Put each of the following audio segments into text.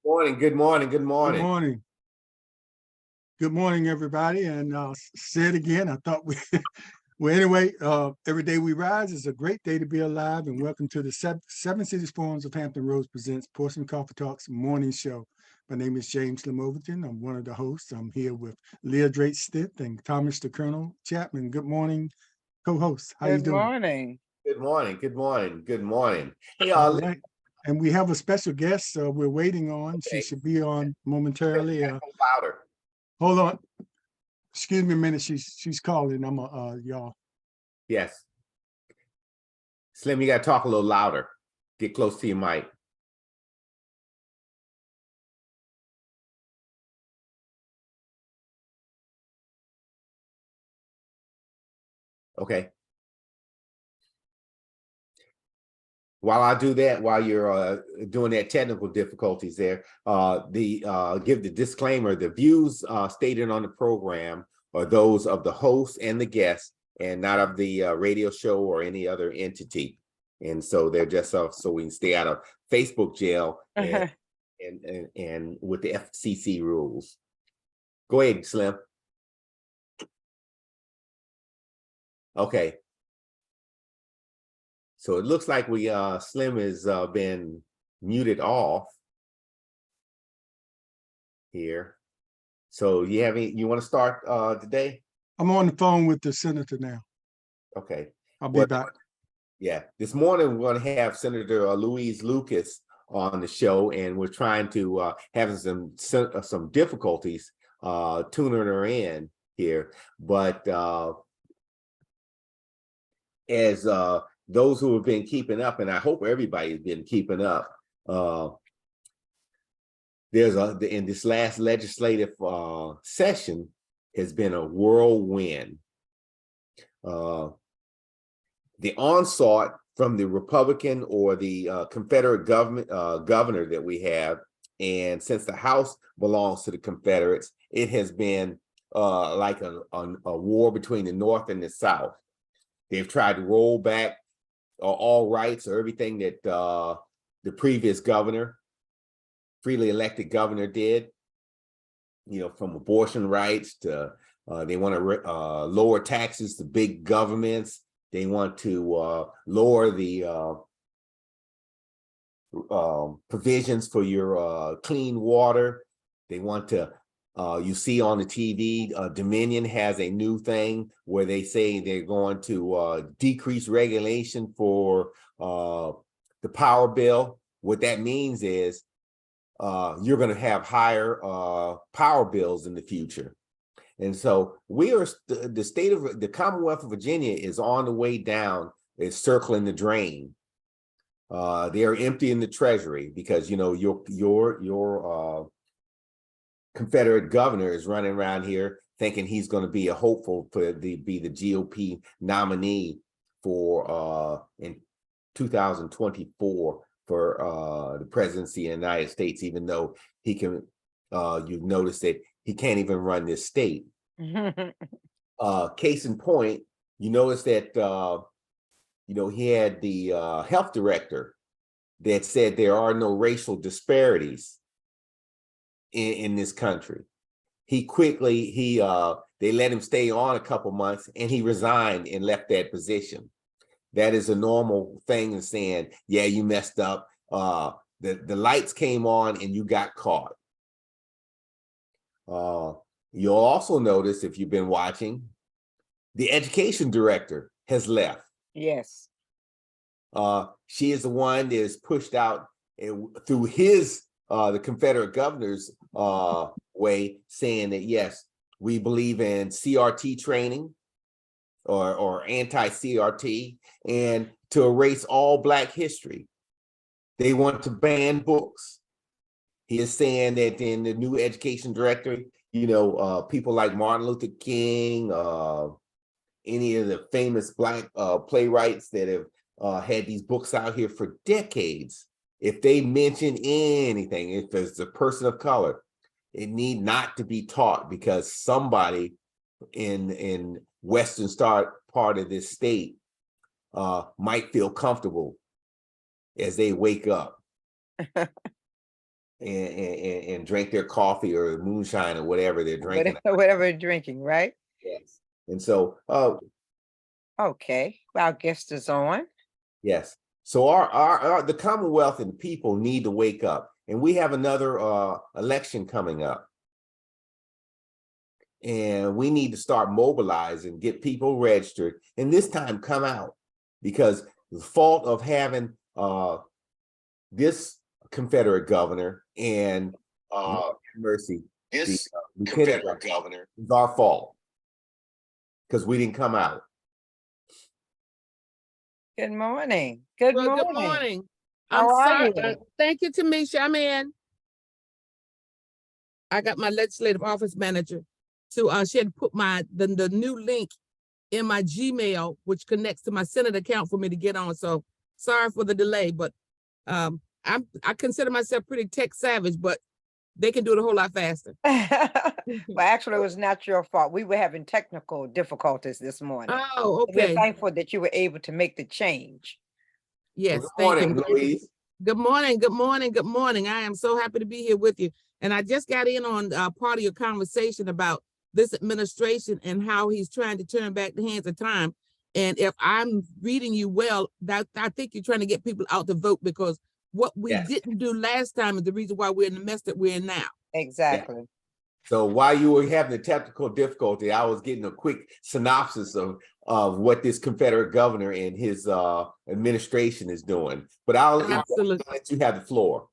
Morning, good morning, good Good morning. morning. Good morning, everybody. And say it again. I thought we, well, anyway, every day we rise is a great day to be alive. And welcome to the Seven Cities Forums of Hampton Roads presents Portsmouth Coffee Talks morning show. My name is James Slim Overton. I'm one of the hosts. I'm here with Leah Drake Stith and Thomas the Colonel Chapman. Good morning, co-hosts. How you Good doing? morning. Good morning, good morning, good morning. Hey, All right. And we have a special guest we're waiting on. She Okay. should be on momentarily. louder. Hold on. Excuse me a minute. She's calling. I'm y'all. Yes. Slim, you gotta talk a little louder. Get close to your mic. Okay. While I do that, while you're doing that technical difficulties there, give the disclaimer: the views stated on the program are those of the host and the guest, and not of the radio show or any other entity. And so they're just so we can stay out of Facebook jail and with the FCC rules. Go ahead, Slim. Okay. So it looks like we Slim has been muted off here. So you want to start today? I'm on the phone with the senator now. Okay. I'll be back. Yeah. This morning we're going to have Senator Louise Lucas on the show, and we're trying to have some difficulties tuning her in here. But as those who have been keeping up, and I hope everybody's been keeping up, in this last legislative session has been a whirlwind. The onslaught from the Republican or the Confederate governor that we have, and since the House belongs to the Confederates, it has been like a war between the North and the South. They've tried to roll back all rights or everything that the previous governor, freely elected governor, did. You know, from abortion rights to they want to lower taxes to big governments. They want to lower the provisions for your clean water. They want to. You see on the TV, Dominion has a new thing where they say they're going to decrease regulation for the power bill. What that means is you're going to have higher power bills in the future. And so we are the state of the Commonwealth of Virginia is on the way down. It's circling the drain. They are emptying the treasury because, you know, your Confederate governor is running around here thinking he's going to be a hopeful for be the GOP nominee for in 2024 for the presidency of the United States, even though he can. You've noticed that he can't even run this state. Case in point, you notice that you know, he had the health director that said there are no racial disparities in this country. He quickly they let him stay on a couple months, and he resigned and left that position. That is a normal thing in saying, yeah, you messed up. The lights came on and you got caught. You'll also notice, if you've been watching, the education director has left. Yes. She is the one that is pushed out through his the Confederate governor's way, saying that yes, we believe in CRT training or anti-CRT, and to erase all Black history. They want to ban books. He is saying that in the new education directory, you know, people like Martin Luther King, any of the famous Black playwrights that have had these books out here for decades, if they mention anything, if there's a person of color, it need not to be taught, because somebody in western part of this state might feel comfortable as they wake up and drink their coffee or moonshine or whatever they're drinking. Whatever you're drinking, right? Yes. And so, Okay. Well, our guest is on. yes. So our the Commonwealth and the people need to wake up, and we have another election coming up, and we need to start mobilizing, get people registered, and this time come out, because the fault of having this Confederate governor and mercy, This the Confederate governor is our fault because we didn't come out. Good morning. Good Well, morning. good morning. How I'm are sorry. you? Thank you, Tamisha. I'm in. I got my legislative office manager to she had to put the new link in my Gmail, which connects to my Senate account for me to get on. So sorry for the delay, but I consider myself pretty tech savage, but they can do it a whole lot faster. Well, actually, it was not your fault. We were having technical difficulties this morning. Oh, We're okay. thankful that you were able to make the change. Yes, Good thank morning, you. Louise. Good morning, good morning, good morning. I am so happy to be here with you. And I just got in on part of your conversation about this administration and how he's trying to turn back the hands of time. And if I'm reading you well, that I think you're trying to get people out to vote, because what we Yes. didn't do last time is the reason why we're in the mess that we're in now. Exactly. So while you were having the technical difficulty, I was getting a quick synopsis of what this Confederate governor and his administration is doing. But I'll Absolutely. let you have the floor.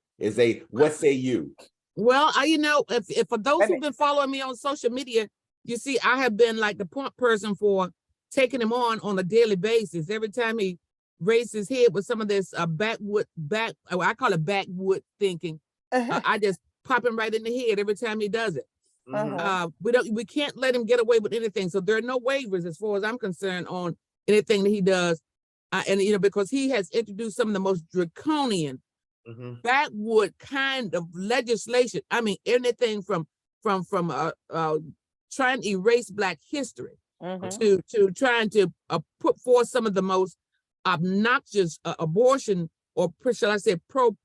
What say you? Well, you know, if for those Wait a who've minute. been following me on social media, you see, I have been like the point person for taking him on a daily basis. Every time he raised his head with some of this I call it backwood thinking. I just pop him right in the head every time he does it. We can't let him get away with anything. So there are no waivers as far as I'm concerned on anything that he does. And you know, because he has introduced some of the most draconian backwood kind of legislation. I mean, anything from trying to erase Black history to trying to put forth some of the most obnoxious abortion, or shall I say pro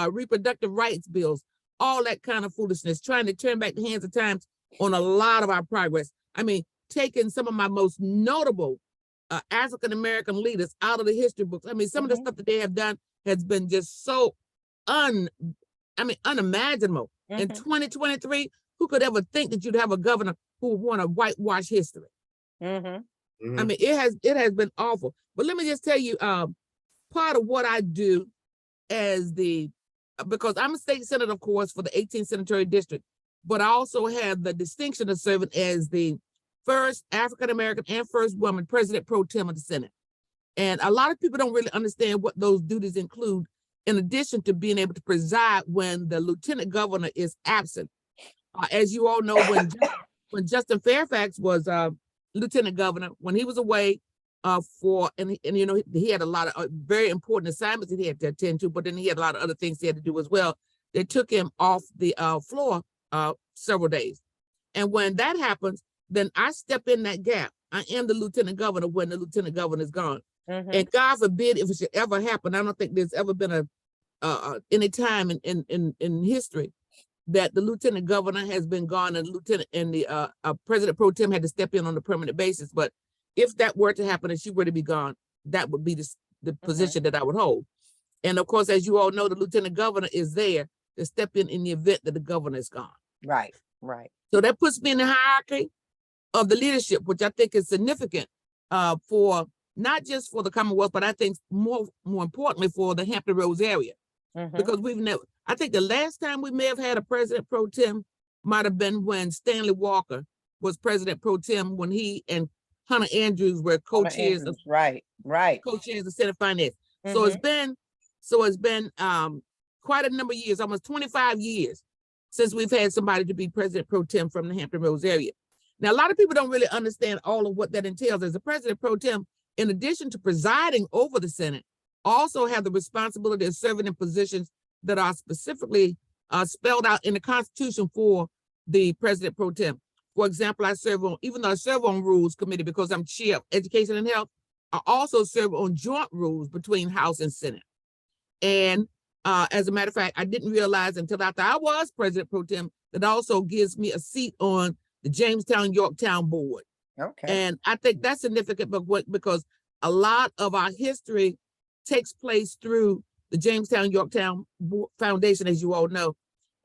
reproductive rights bills, all that kind of foolishness, trying to turn back the hands of times on a lot of our progress. I mean, taking some of my most notable African-American leaders out of the history books. I mean, some of the stuff that they have done has been just so unimaginable. In 2023, who could ever think that you'd have a governor who would want to whitewash history? I mean, it has been awful. But let me just tell you, part of what I do because I'm a state senator, of course, for the 18th Senatorial District, but I also have the distinction of serving as the first African-American and first woman president pro tem of the Senate. And a lot of people don't really understand what those duties include, in addition to being able to preside when the lieutenant governor is absent. As you all know, when Justin Fairfax was lieutenant governor, when he was away and you know, he had a lot of very important assignments that he had to attend to, but then he had a lot of other things he had to do as well. They took him off the floor several days. And when that happens, then I step in that gap. I am the lieutenant governor when the lieutenant governor is gone. And God forbid if it should ever happen, I don't think there's ever been any time in history that the lieutenant governor has been gone and the president pro tem had to step in on a permanent basis. But if that were to happen and she were to be gone, that would be the position that I would hold. And of course, as you all know, the lieutenant governor is there to step in the event that the governor is gone. Right. So that puts me in the hierarchy of the leadership, which I think is significant for not just for the Commonwealth, but I think more importantly for the Hampton Roads area. Because I think the last time we may have had a president pro tem might have been when Stanley Walker was president pro tem, when he and Hunter Andrews were co-chairs of co-chairs of Senate Finance. So it's been quite a number of years, almost 25 years, since we've had somebody to be president pro tem from the Hampton Roads area. Now, a lot of people don't really understand all of what that entails. As a president pro tem, in addition to presiding over the Senate, also have the responsibility of serving in positions that are specifically spelled out in the Constitution for the president pro tem. For example, even though I serve on Rules Committee because I'm chair of Education and Health, I also serve on joint rules between House and Senate. And As a matter of fact, I didn't realize until after I was president pro tem that also gives me a seat on the Jamestown Yorktown board. Okay. And I think that's significant, because a lot of our history takes place through the Jamestown Yorktown Foundation, as you all know.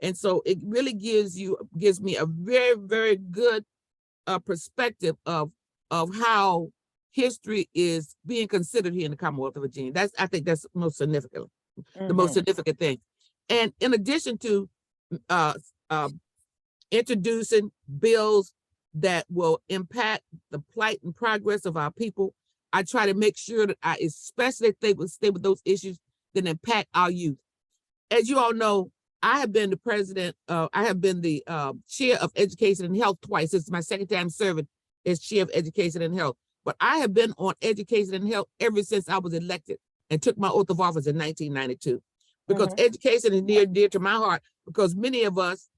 And so it really gives me a very, very good perspective of how history is being considered here in the Commonwealth of Virginia. I think that's most significant, the most significant thing. And in addition to introducing bills that will impact the plight and progress of our people, I try to make sure that I especially stay with those issues that impact our youth. As you all know, I have been the chair of education and health twice. This is my second time serving as chair of education and health. But I have been on education and health ever since I was elected and took my oath of office in 1992. Because education is near and dear to my heart, because many of us,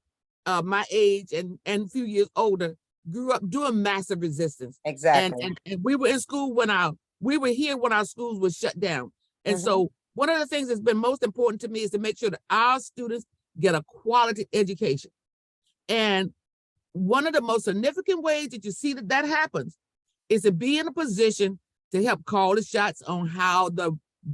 my age and a few years older, grew up doing massive resistance. Exactly. And we were in school when our schools were shut down. And so one of the things that's been most important to me is to make sure that our students get a quality education. And one of the most significant ways that you see that happens is to be in a position to help call the shots on how the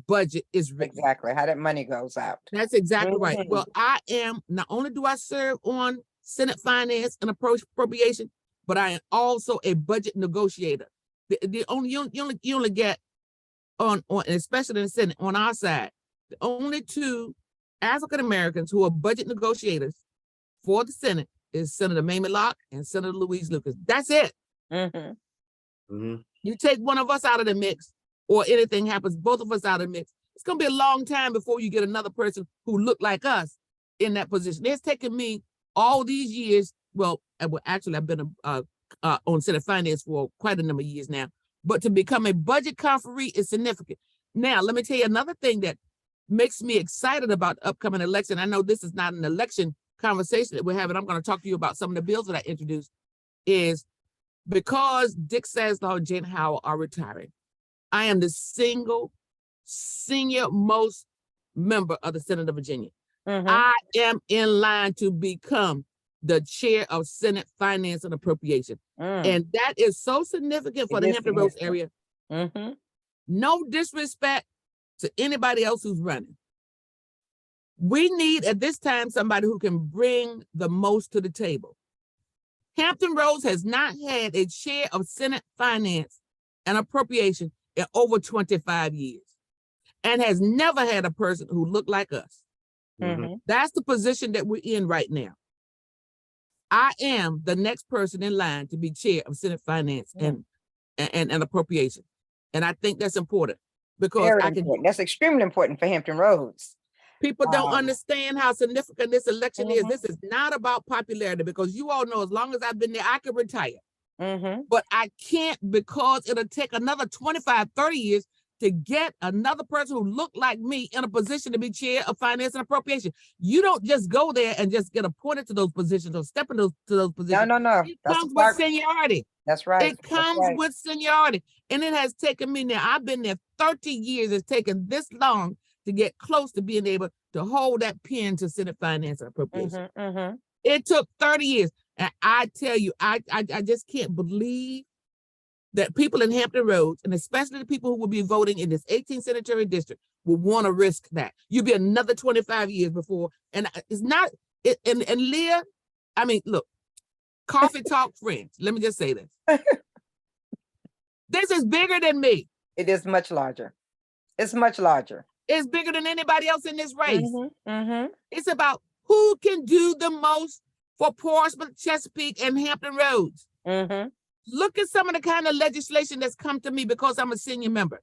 budget is written. Exactly. How that money goes out. That's exactly right. Well, not only do I serve on Senate Finance and Appropriation, but I am also a budget negotiator. You only get on especially in the Senate on our side, the only two African Americans who are budget negotiators for the Senate is Senator Mamie Locke and Senator Louise Lucas. That's it. You take one of us out of the mix, or anything happens, both of us out of the mix, it's going to be a long time before you get another person who look like us in that position. It's taken me all these years. Well, actually, I've been on Senate Finance for quite a number of years now. But to become a budget conferee is significant. Now, let me tell you another thing that makes me excited about the upcoming election. I know this is not an election conversation that we're having. I'm going to talk to you about some of the bills that I introduced. Is because Dick Saslaw and Jane Howell are retiring, I am the senior most member of the Senate of Virginia. I am in line to become the chair of Senate Finance and Appropriation. And that is so significant for the Hampton Roads area. No disrespect to anybody else who's running. We need at this time somebody who can bring the most to the table. Hampton Roads has not had a chair of Senate Finance and Appropriation in over 25 years and has never had a person who looked like us. That's the position that we're in right now. I am the next person in line to be chair of Senate Finance and Appropriation. And I think that's important because that's extremely important for Hampton Roads. People don't understand how significant this election is. This is not about popularity, because you all know as long as I've been there, I could retire. But I can't, because it'll take another 25, 30 years to get another person who looked like me in a position to be chair of Finance and Appropriation. You don't just go there and just get appointed to those positions or step into those positions. No. It comes with seniority. That's right. It comes with seniority. And it has taken me now, I've been there 30 years. It's taken this long to get close to being able to hold that pen to Senate Finance and Appropriation. It took 30 years. And I tell you, I just can't believe that people in Hampton Roads, and especially the people who will be voting in this 18th Senatorial District, will want to risk that. You'll be another 25 years before. And it's not, and Leah, I mean, look, coffee talk friends. Let me just say this. This is bigger than me. It is much larger. It's much larger. It's bigger than anybody else in this race. It's about who can do the most for Portsmouth, Chesapeake, and Hampton Roads. Look at some of the kind of legislation that's come to me because I'm a senior member.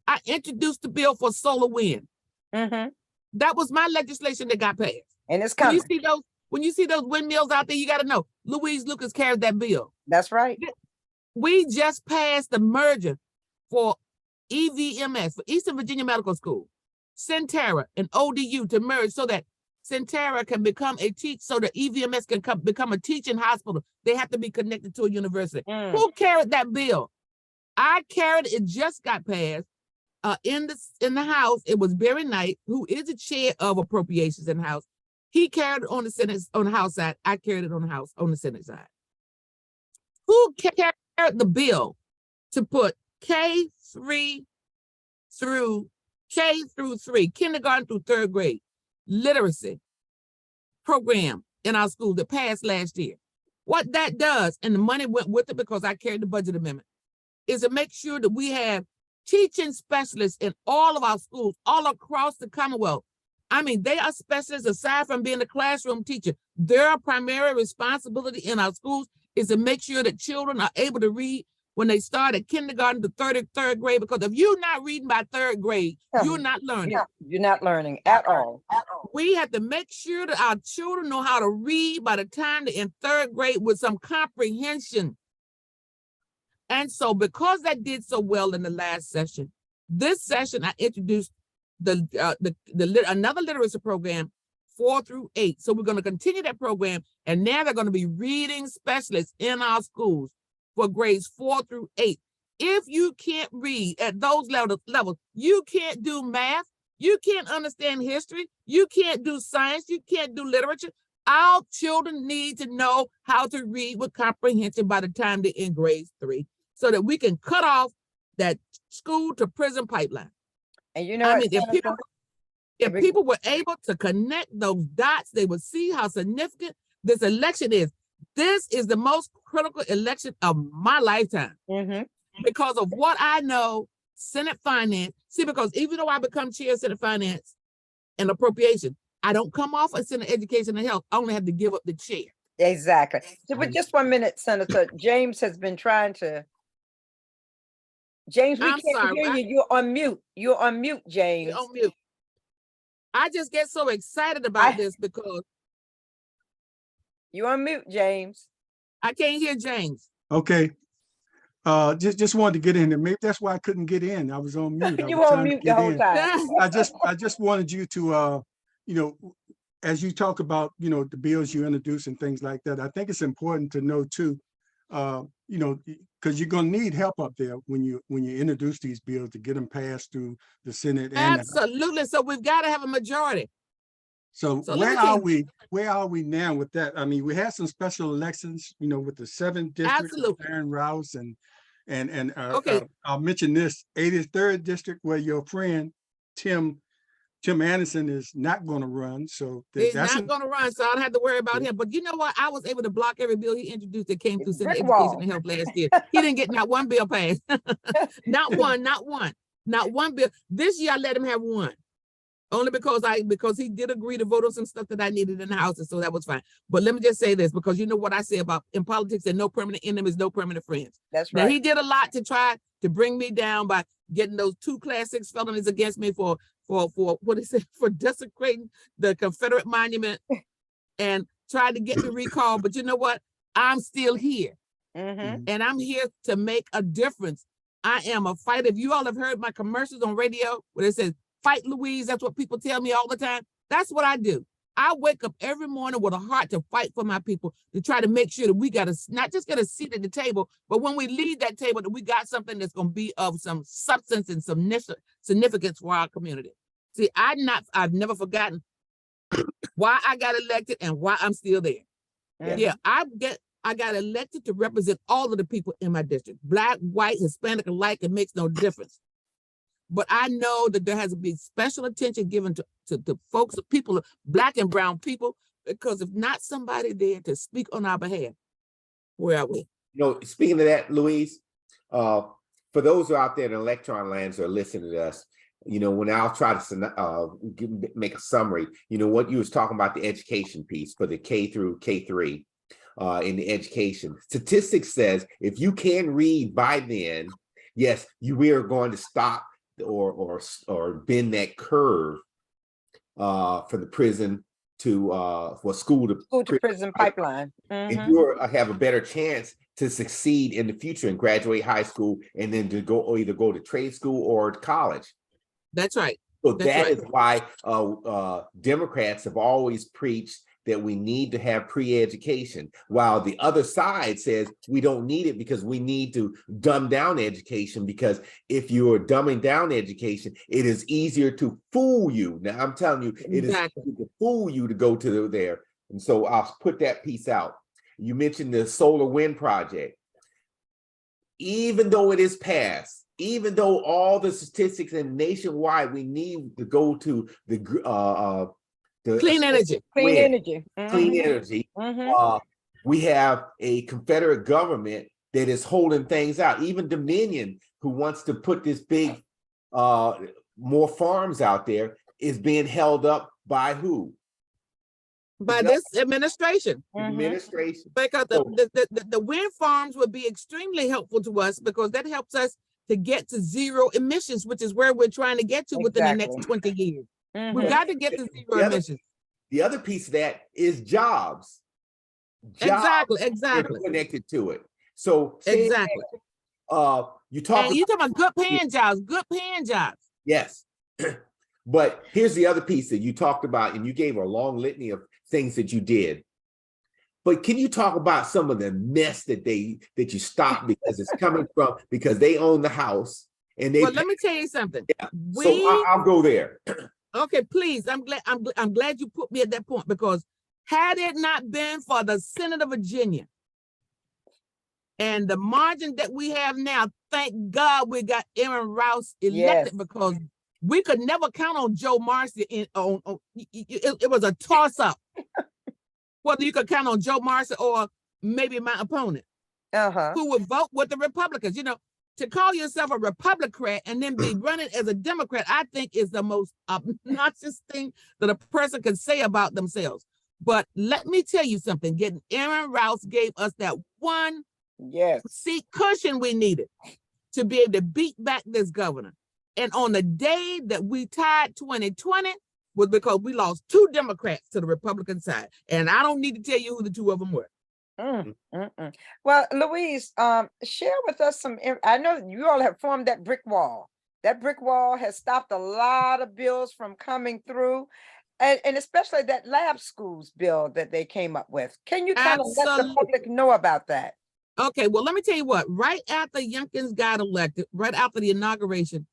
I introduced the bill for solar wind. That was my legislation that got passed. And it's coming. When you see those windmills out there, you got to know Louise Lucas carried that bill. That's right. We just passed the merger for EVMS, for Eastern Virginia Medical School, Centera, and ODU to merge so that Centera can become so that EVMS can become a teaching hospital. They have to be connected to a university. Who carried that bill? I carried it. Just got passed. in the House, it was Barry Knight, who is the chair of appropriations in the House. He carried it on the Senate, on the House side. I carried it on the Senate side. Who carried the bill to put K3 through 3, kindergarten through 3rd grade, literacy program in our school that passed last year? What that does, and the money went with it because I carried the budget amendment, is to make sure that we have teaching specialists in all of our schools, all across the Commonwealth. I mean, they are specialists aside from being a classroom teacher. Their primary responsibility in our schools is to make sure that children are able to read when they start at kindergarten to third grade, because if you're not reading by 3rd grade, you're not learning. You're not learning at all. We have to make sure that our children know how to read by the time they're in 3rd grade with some comprehension. And so because that did so well in the last session, this session I introduced another literacy program 4 through 8. So we're going to continue that program, and now they're going to be reading specialists in our schools for grades 4 through 8. If you can't read at those levels, you can't do math, you can't understand history, you can't do science, you can't do literature. Our children need to know how to read with comprehension by the time they're in grade 3, so that we can cut off that school to prison pipeline. And you know, I mean, if people were able to connect those dots, they would see how significant this election is. This is the most critical election of my lifetime because of what I know, Senate Finance. See, because even though I become chair of Senate Finance and Appropriation, I don't come off of Senate Education and Health. I only have to give up the chair. exactly. So, but just 1 minute, Senator. James has been trying to. James, we I'm can't sorry, hear you. You're on mute. You're on mute, James. You're on mute. I just get so excited about this because you're on mute, James. I can't hear James. Okay. Just wanted to get in there. Maybe that's why I couldn't get in. I was on mute. You were on mute the whole time. I just wanted you to, you know, as you talk about, you know, the bills you introduce and things like that, I think it's important to know too, you know, because you're going to need help up there when you introduce these bills to get them passed through the Senate. Absolutely. So we've got to have a majority. So where are we now with that? I mean, we had some special elections, you know, with the 7th district, Aaron Rouse, and okay. I'll mention this 83rd district where your friend Tim Anderson is not going to run. So he's not going to run, so I don't have to worry about him. But you know what? I was able to block every bill he introduced that came through Senate Education and Health last year. He didn't get not one bill passed. Not one bill. This year I let him have one. Only because he did agree to vote on some stuff that I needed in the House, and so that was fine. But let me just say this, because you know what I say about in politics, that no permanent enemies, no permanent friends. That's right. Now, he did a lot to try to bring me down by getting those 2 Class 6 felonies against me for what is it, for desecrating the Confederate monument, and tried to get me recalled. But you know what? I'm still here, and I'm here to make a difference. I am a fighter. If you all have heard my commercials on radio where it says, "Fight Louise," that's what people tell me all the time. That's what I do. I wake up every morning with a heart to fight for my people, to try to make sure that we got not just get a seat at the table, but when we leave that table, that we got something that's going to be of some substance and some significance for our community. See, I've never forgotten why I got elected and why I'm still there. Yeah, I got elected to represent all of the people in my district, Black, white, Hispanic alike. It makes no difference. But I know that there has to be special attention given to folks, people, Black and brown people, because if not somebody there to speak on our behalf, where are we? You know, speaking of that, Louise, for those who are out there in electron lands or listening to us, you know, when I'll try to make a summary, you know, what you was talking about, the education piece for the K through K3 in the education. Statistics says if you can read by then, yes, we are going to stop or bend that curve for the prison to for school to prison pipeline. If you have a better chance to succeed in the future and graduate high school, and then to go either go to trade school or college. That's right. So that is why Democrats have always preached that we need to have pre-education, while the other side says we don't need it because we need to dumb down education, because if you are dumbing down education, it is easier to fool you. Now, I'm telling you, it is Exactly. easier to fool you to go to there. And so I'll put that piece out. You mentioned the solar wind project. Even though it is passed, even though all the statistics and nationwide, we need to go to the Clean energy. Clean energy. clean energy. We have a Confederate government that is holding things out. Even Dominion, who wants to put this big, more farms out there, is being held up by who? By this administration. Administration. Because So- the wind farms would be extremely helpful to us, because that helps us to get to zero emissions, which is where we're trying to get to within the next 20 years. We've got to get to zero emissions. The other piece of that is jobs. Jobs Exactly. are connected to it. So Exactly. you talk And you talking about good paying jobs. yes. But here's the other piece that you talked about, and you gave a long litany of things that you did. But can you talk about some of the mess that you stopped because it's coming from, because they own the house and they. Well, let me tell you something. Yeah. So I'll go there. Okay, please. I'm glad you put me at that point, because had it not been for the Senate of Virginia and the margin that we have now, thank God we got Aaron Rouse elected, because we could never count on Joe Marcy. It was a toss-up whether you could count on Joe Marcy or maybe my opponent, who would vote with the Republicans. You know, to call yourself a Republican and then be running as a Democrat, I think is the most obnoxious thing that a person can say about themselves. But let me tell you something, getting Aaron Rouse gave us that one seat cushion we needed to be able to beat back this governor. And on the day that we tied 2020 was because we lost 2 Democrats to the Republican side. And I don't need to tell you who the 2 of them were. Well, Louise, share with us some, I know you all have formed that brick wall. That brick wall has stopped a lot of bills from coming through, and especially that lab schools bill that they came up with. Can you kind of let the public know about that? Okay, well, let me tell you what, right after Youngkins got elected, right after the inauguration,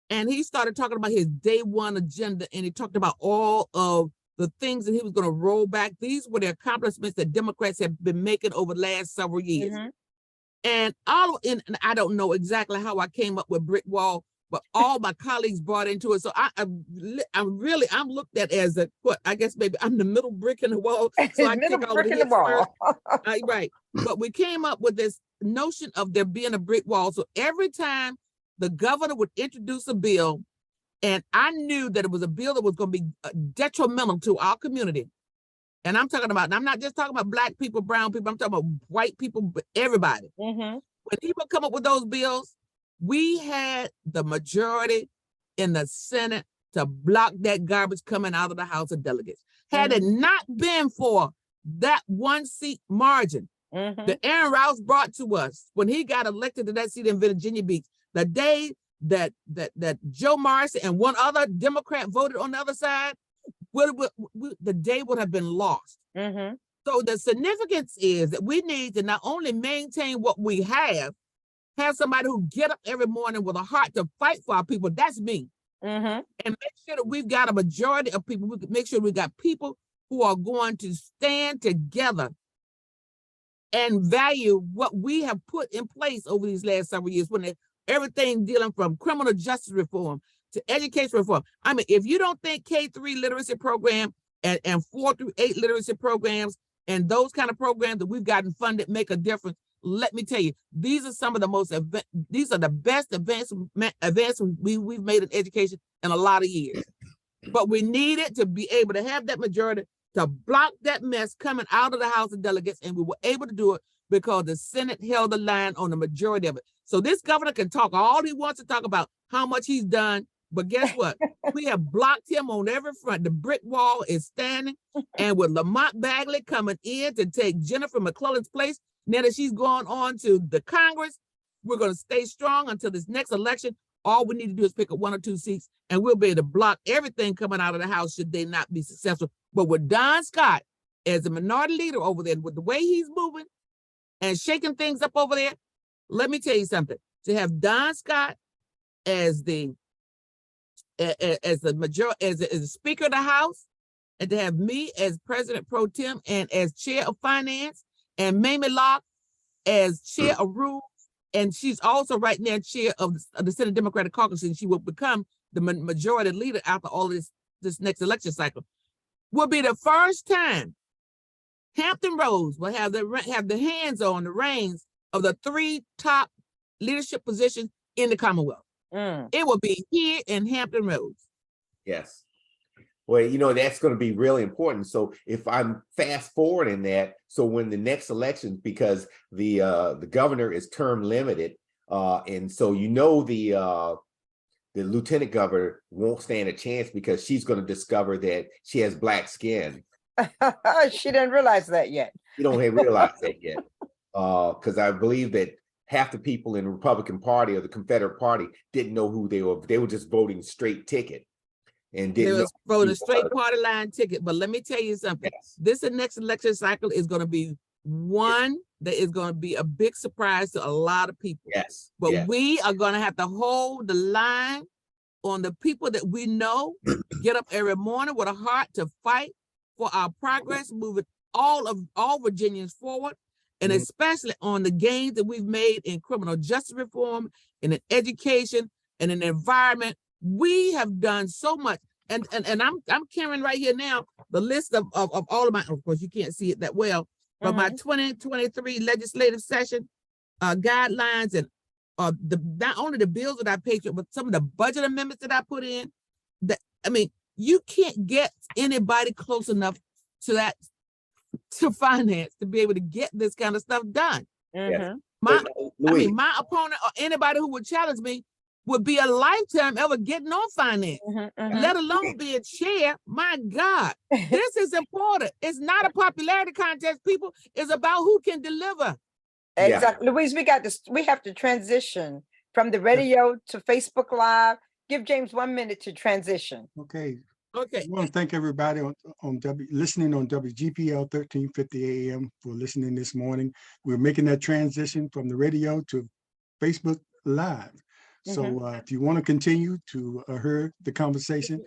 and he started talking about his day one agenda, and he talked about all of the things that he was going to roll back. These were the accomplishments that Democrats have been making over the last several years. And I don't know exactly how I came up with brick wall, but all my colleagues brought into it. So I'm looked at as I guess maybe I'm the middle brick in the wall. So I middle kick all brick the in the hits wall. first. Right. But we came up with this notion of there being a brick wall. So every time the governor would introduce a bill, and I knew that it was a bill that was going to be detrimental to our community. And I'm not just talking about Black people, brown people, I'm talking about white people, everybody. When he would come up with those bills, we had the majority in the Senate to block that garbage coming out of the House of Delegates. Had it not been for that 1 seat margin that Aaron Rouse brought to us when he got elected to that seat in Virginia Beach, the day that Joe Marcy and one other Democrat voted on the other side, the day would have been lost. So the significance is that we need to not only maintain what we have somebody who get up every morning with a heart to fight for our people. That's me. And make sure that we've got a majority of people. We make sure we got people who are going to stand together and value what we have put in place over these last several years, when everything dealing from criminal justice reform to education reform. I mean, if you don't think K-3 literacy program and 4 through 8 literacy programs and those kind of programs that we've gotten funded make a difference, let me tell you, these are some of the these are the best advancements we've made in education in a lot of years. But we needed to be able to have that majority to block that mess coming out of the House of Delegates, and we were able to do it because the Senate held the line on the majority of it. So this governor can talk all he wants to talk about how much he's done, but guess what? We have blocked him on every front. The brick wall is standing, and with Lamont Bagley coming in to take Jennifer McClellan's place, now that she's going on to the Congress, we're going to stay strong until this next election. All we need to do is pick up 1 or 2 seats, and we'll be able to block everything coming out of the House should they not be successful. But with Don Scott as a minority leader over there, with the way he's moving and shaking things up over there, let me tell you something. To have Don Scott as the Speaker of the House, and to have me as President Pro Tem and as Chair of Finance, and Mamie Locke as Chair of Rules, and she's also right now Chair of the Senate Democratic Caucus, and she will become the majority leader after all of this next election cycle, will be the first time Hampton Roads will have the hands on the reins of the 3 top leadership positions in the Commonwealth. It will be here in Hampton Roads. Yes. Well, you know, that's going to be really important. So if I'm fast forwarding that, so when the next election, because the governor is term limited, and so you know the lieutenant governor won't stand a chance because she's going to discover that she has black skin. She didn't realize that yet. You don't realize that yet, because I believe that half the people in the Republican Party or the Confederate Party didn't know who they were. They were just voting straight ticket. And They didn't was know voting straight party line ticket. But let me tell you something. Yes. This next election cycle is going to be one that is going to be a big surprise to a lot of people. Yes. But yes. we are going to have to hold the line on the people that we know, get up every morning with a heart to fight for our progress, moving all Virginians forward, and especially on the gains that we've made in criminal justice reform, and in education, and in the environment. We have done so much, and I'm carrying right here now the list of all of my. Of course, you can't see it that well, but my 2023 legislative session guidelines, and not only the bills that I paid for, but some of the budget amendments that I put in. That, I mean, you can't get anybody close enough to finance to be able to get this kind of stuff done. Yes. My opponent or anybody who would challenge me would be a lifetime ever getting on finance, let alone be a chair. My God, this is important. It's not a popularity contest, people. It's about who can deliver. Exactly. Yeah. Louise, we have to transition from the radio to Facebook Live. Give James 1 minute to transition. Okay. Okay. I want to thank everybody listening on WGPL 1350 AM for listening this morning. We're making that transition from the radio to Facebook Live. So if you want to continue to hear the conversation,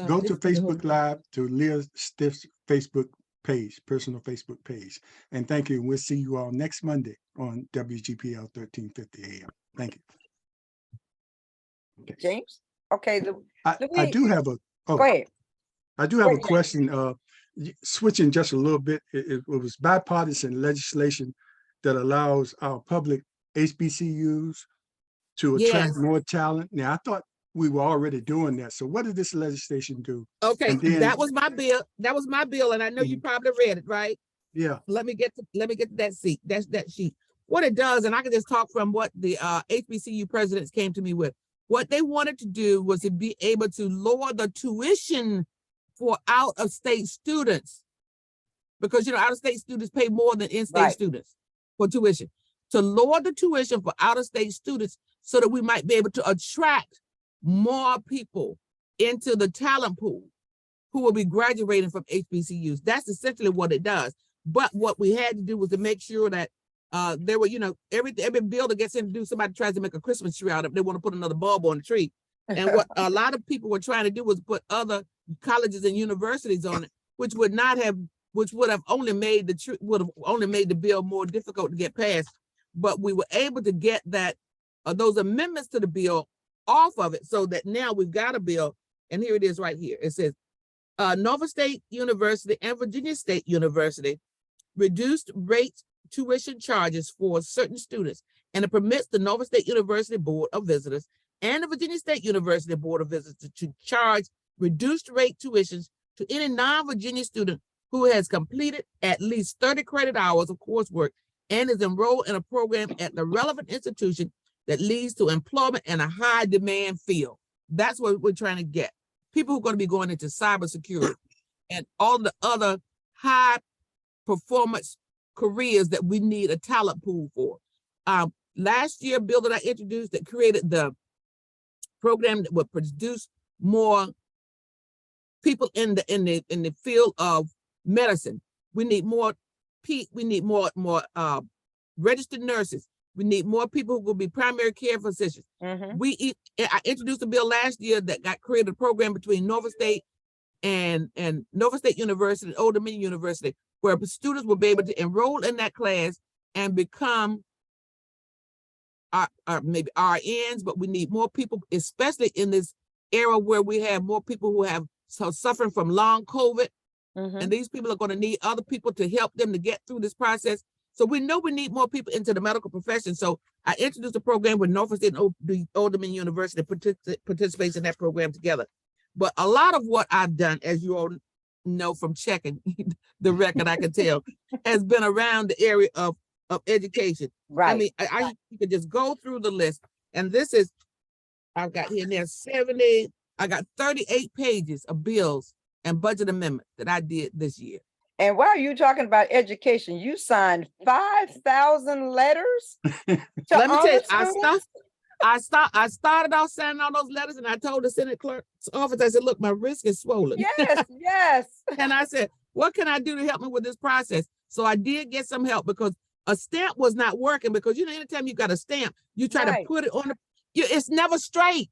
go to Facebook Live to Leah Stiff's Facebook page, personal Facebook page. And thank you. We'll see you all next Monday on WGPL 1350 AM. Thank you. James? Okay. I do have a go ahead. I do have a question. Switching just a little bit, it was bipartisan legislation that allows our public HBCUs to attract more talent. Now, I thought we were already doing that. So what did this legislation do? Okay, that was my bill. That was my bill, and I know you probably read it, right? Yeah. Let me get to that seat. That's that sheet. What it does, and I can just talk from what the HBCU presidents came to me with. What they wanted to do was to be able to lower the tuition for out-of-state students, because out-of-state students pay more than in-state students for tuition. To lower the tuition for out-of-state students so that we might be able to attract more people into the talent pool who will be graduating from HBCUs. That's essentially what it does. But what we had to do was to make sure that there were, every bill that gets introduced, somebody tries to make a Christmas tree out of it. They want to put another bulb on the tree. And what a lot of people were trying to do was put other colleges and universities on it, which would have only made the bill more difficult to get passed. But we were able to get those amendments to the bill off of it, so that now we've got a bill, and here it is right here. It says, Nova State University and Virginia State University reduced rate tuition charges for certain students, and it permits the Nova State University Board of Visitors and the Virginia State University Board of Visitors to charge reduced rate tuitions to any non-Virginia student who has completed at least 30 credit hours of coursework and is enrolled in a program at the relevant institution that leads to employment in a high demand field. That's what we're trying to get. People who are going to be going into cybersecurity and all the other high performance careers that we need a talent pool for. Last year, bill that I introduced that created the program that would produce more people in the field of medicine. We need more we need more registered nurses. We need more people who will be primary care physicians. I introduced a bill last year that got created a program between Norfolk State and Norfolk State University and Old Dominion University, where students will be able to enroll in that class and become maybe RNs, but we need more people, especially in this era where we have more people who have suffering from long COVID. And these people are going to need other people to help them to get through this process. So we know we need more people into the medical profession. So I introduced a program with Norfolk State and Old Dominion University participates in that program together. But a lot of what I've done, as you all know from checking the record, I can tell, has been around the area of education. Right. I mean, you could just go through the list. And this is, I've got here now 70, I got 38 pages of bills and budget amendment that I did this year. And while you're talking about education, you signed 5,000 letters. Let me tell you, I started off signing all those letters, and I told the Senate clerk's office, I said, look, my wrist is swollen. Yes, yes. And I said, what can I do to help me with this process? So I did get some help because a stamp was not working, because anytime you got a stamp, you try to put it on it's never straight.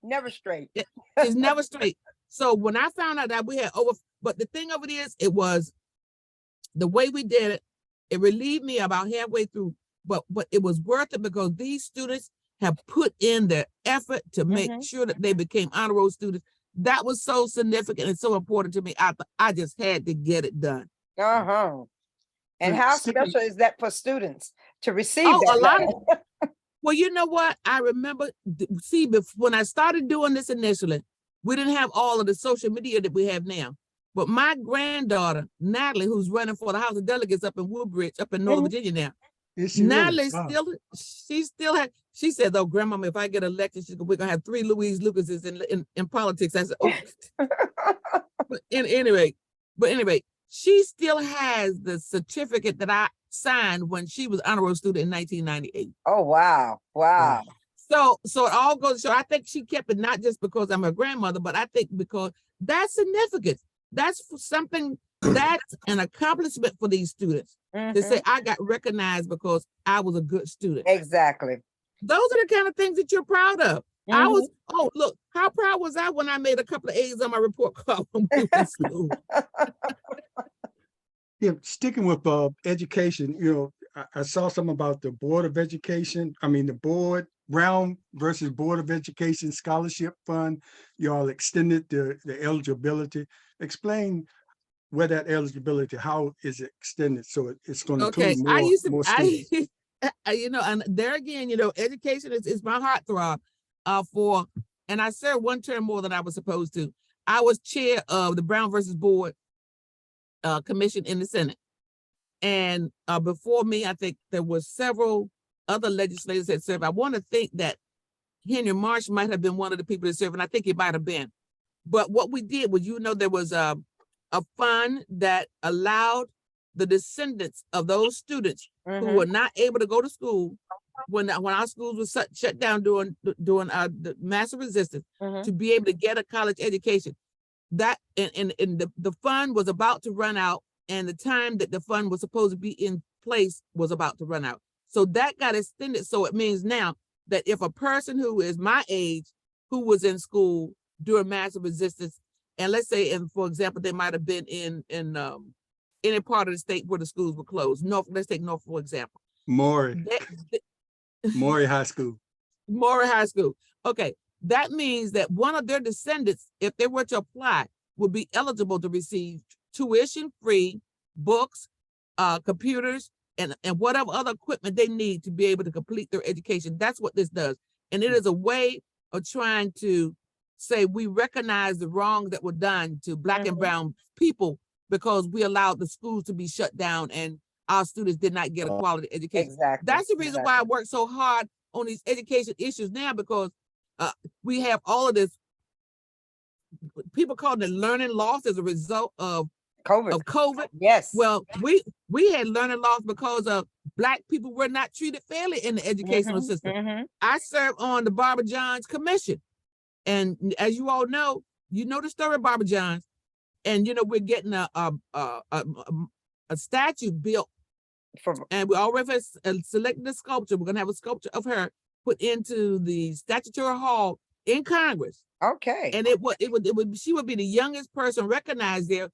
Never straight. It's never straight. So when I found out that we had but the thing of it is, it was the way we did it, it relieved me about halfway through, but it was worth it because these students have put in their effort to make sure that they became honor roll students. That was so significant and so important to me. I just had to get it done. And how special is that for students to receive a lot of well, you know what? I remember, when I started doing this initially, we didn't have all of the social media that we have now. But my granddaughter, Natalie, who's running for the House of Delegates up in Woodbridge, up in Northern Virginia now. Natalie she said, though, Grandmama, if I get elected, we're gonna have 3 Louise Lucases in politics. I said, oh. But anyway, she still has the certificate that I signed when she was honor roll student in 1998. Oh, wow. So it all goes to show, I think she kept it not just because I'm her grandmother, but I think because that's significant. That's something, that's an accomplishment for these students to say, I got recognized because I was a good student. Exactly. Those are the kind of things that you're proud of. Look, how proud was I when I made a couple of A's on my report card when we were in school? Yeah, sticking with education, I saw something about the Board of Education. I mean, the board, Brown versus Board of Education Scholarship Fund. Y'all extended the eligibility. Explain where that eligibility, how is it extended? So it's going to include more students. And there again, education is my heartthrob and I served one term more than I was supposed to. I was chair of the Brown versus Board commission in the Senate. And before me, I think there were several other legislators that served. I want to think that Henry Marsh might have been one of the people that served, and I think he might have been. But what we did was, there was a fund that allowed the descendants of those students who were not able to go to school when our schools were shut down during the massive resistance to be able to get a college education. That and the fund was about to run out, and the time that the fund was supposed to be in place was about to run out. So that got extended. So it means now that if a person who is my age, who was in school during massive resistance, and let's say, for example, they might have been in any part of the state where the schools were closed. Let's take Norfolk, for example. Maury High School. Maury High School. Okay. That means that one of their descendants, if they were to apply, would be eligible to receive tuition-free books, computers, and whatever other equipment they need to be able to complete their education. That's what this does. And it is a way of trying to say we recognize the wrongs that were done to Black and brown people because we allowed the schools to be shut down and our students did not get a quality education. Exactly. That's the reason why I work so hard on these education issues now, because we have all of this, people call it learning loss as a result of COVID. Yes. Well, we had learning loss because of Black people were not treated fairly in the educational system. I served on the Barbara Johns Commission. And as you all know, the story of Barbara Johns. And we're getting a statue built, and we already selected a sculpture. We're gonna have a sculpture of her put into the statutory hall in Congress. Okay. And she would be the youngest person recognized there,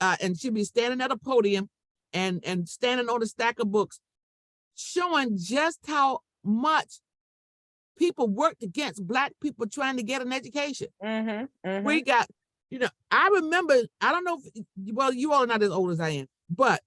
and she'd be standing at a podium and standing on a stack of books, showing just how much people worked against Black people trying to get an education. We got, I remember, I don't know if, well, you all are not as old as I am, but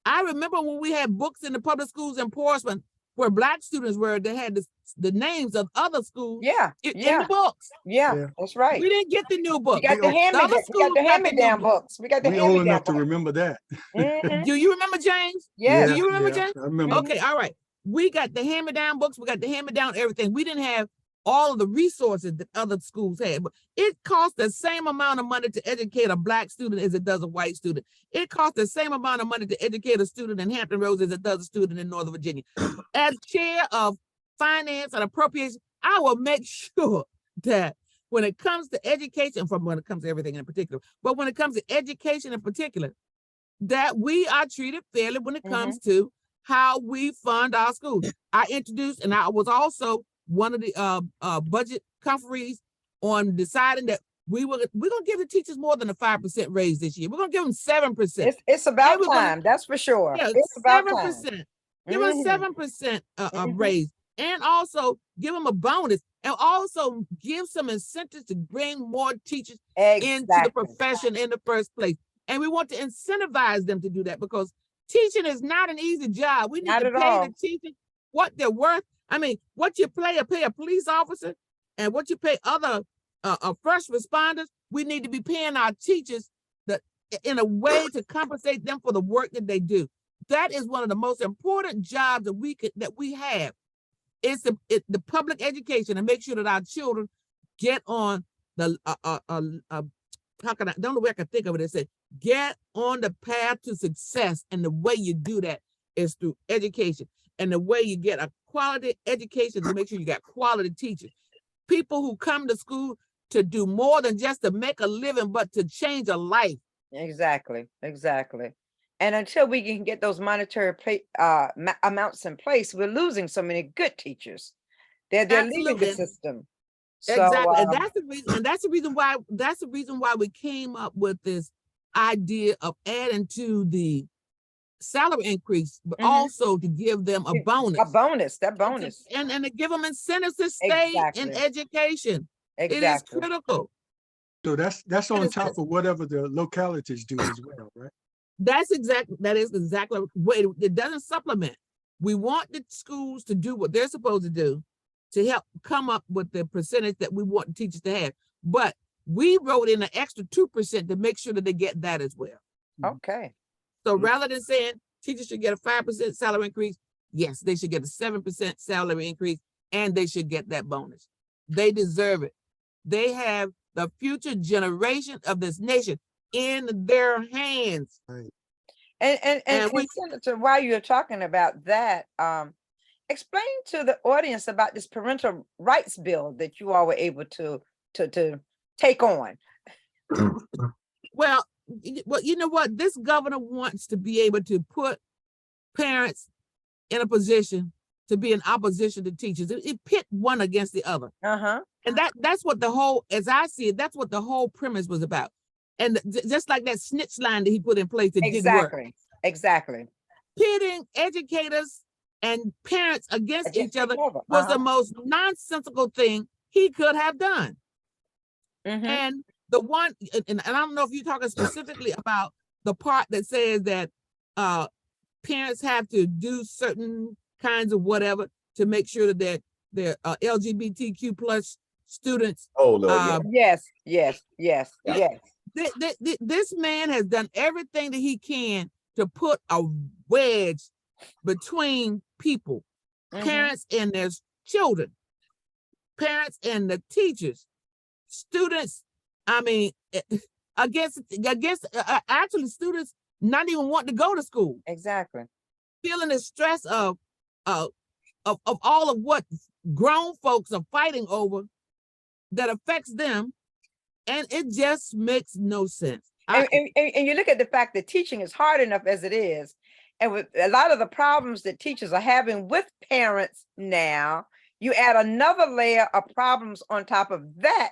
I remember when we had books in the public schools in Portsmouth where Black students were, they had the names of other schools in the books. Yeah, that's right. We didn't get the new book. We got the hand-me-down books. We got the We old hand-me-down enough to books. remember that. Do you remember, James? Yes. Do you remember, James? I remember. Okay, all right. We got the hand-me-down books. We got the hand-me-down everything. We didn't have all of the resources that other schools had, but it costs the same amount of money to educate a Black student as it does a white student. It costs the same amount of money to educate a student in Hampton Roads as it does a student in Northern Virginia. As chair of finance and appropriation, I will make sure that when it comes to education, when it comes to everything in particular, but when it comes to education in particular, that we are treated fairly when it comes to how we fund our schools. I introduced, and I was also one of the budget conferees on deciding that we're gonna give the teachers more than a 5% raise this year. We're gonna give them 7%. It's about time, that's for sure. Yeah, It's about 7%. time. Give them 7% raise, and also give them a bonus, and also give some incentives to bring more teachers into the profession in the first place. And we want to incentivize them to do that, because teaching is not an easy job. We need to pay the teachers what they're worth. I mean, what you pay a police officer and what you pay other first responders, we need to be paying our teachers in a way to compensate them for the work that they do. That is one of the most important jobs that we have. It's the public education, and make sure that our children get on the don't know where I can think of it. It said, get on the path to success, and the way you do that is through education. And the way you get a quality education to make sure you got quality teachers, people who come to school to do more than just to make a living, but to change a life. Exactly. And until we can get those monetary amounts in place, we're losing so many good teachers. They're leaving the system. Exactly. So, And that's the reason why we came up with this idea of adding to the salary increase, but also to give them a bonus. That bonus. And to give them incentives to stay in education. It is critical. So that's on top of whatever the localities do as well, right? That is exactly what it doesn't supplement. We want the schools to do what they're supposed to do to help come up with the percentage that we want the teachers to have. But we wrote in an extra 2% to make sure that they get that as well. Okay. So rather than saying teachers should get a 5% salary increase, yes, they should get a 7% salary increase, and they should get that bonus. They deserve it. They have the future generation of this nation in their hands. Right. And Senator, while you're talking about that, explain to the audience about this parental rights bill that you all were able to take on. Well, you know what? This governor wants to be able to put parents in a position to be in opposition to teachers. It pit one against the other. And that's what the whole, as I see it, that's what the whole premise was about. And just like that snitch line that he put in place, it didn't work. Exactly. Pitting educators and parents against each other was the most nonsensical thing he could have done. And the one, and I don't know if you're talking specifically about the part that says that parents have to do certain kinds of whatever to make sure that their LGBTQ plus students. Oh, Lord, yes. This man has done everything that he can to put a wedge between people, parents and their children, parents and the teachers, students. I mean, against actually students not even wanting to go to school. Exactly. Feeling the stress of all of what grown folks are fighting over that affects them. And it just makes no sense. And you look at the fact that teaching is hard enough as it is, and with a lot of the problems that teachers are having with parents now, you add another layer of problems on top of that,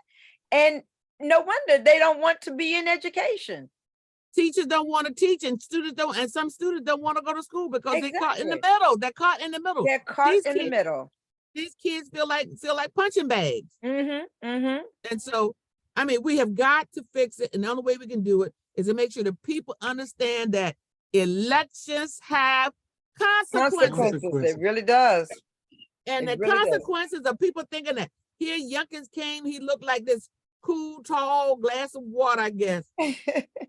and no wonder they don't want to be in education. Teachers don't want to teach, and students don't, and some students don't want to go to school because they're caught in the Exactly. middle. They're caught in the middle. They're caught These in the kids- middle. These kids feel like punching bags. Mm-hmm. And so, I mean, we have got to fix it. And the only way we can do it is to make sure that people understand that elections have consequences. Consequences. It really does. And It the really does. consequences of people thinking that here Youngkins came, he looked like this cool, tall glass of water, I guess.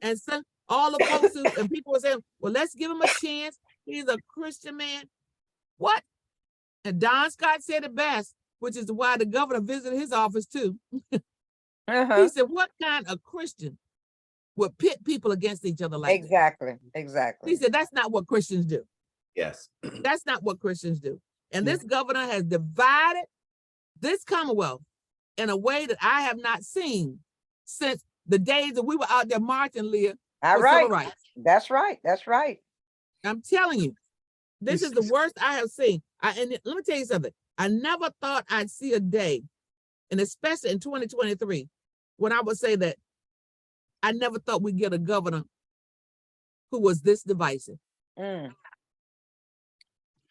And so all the folks who, and people were saying, well, let's give him a chance. He's a Christian man. What? And Don Scott said it best, which is why the governor visited his office too. He said, what kind of Christian would pit people against each other like that? Exactly. He Exactly. said, that's not what Christians do. Yes. That's not what Christians do. And Yeah. this governor has divided this Commonwealth in a way that I have not seen since the days that we were out there marching, Leah, All for civil right. rights. That's right. That's right. I'm telling you, this is the worst I have seen. And let me tell you something. I never thought I'd see a day, and especially in 2023, when I would say that I never thought we'd get a governor who was this divisive. Mm.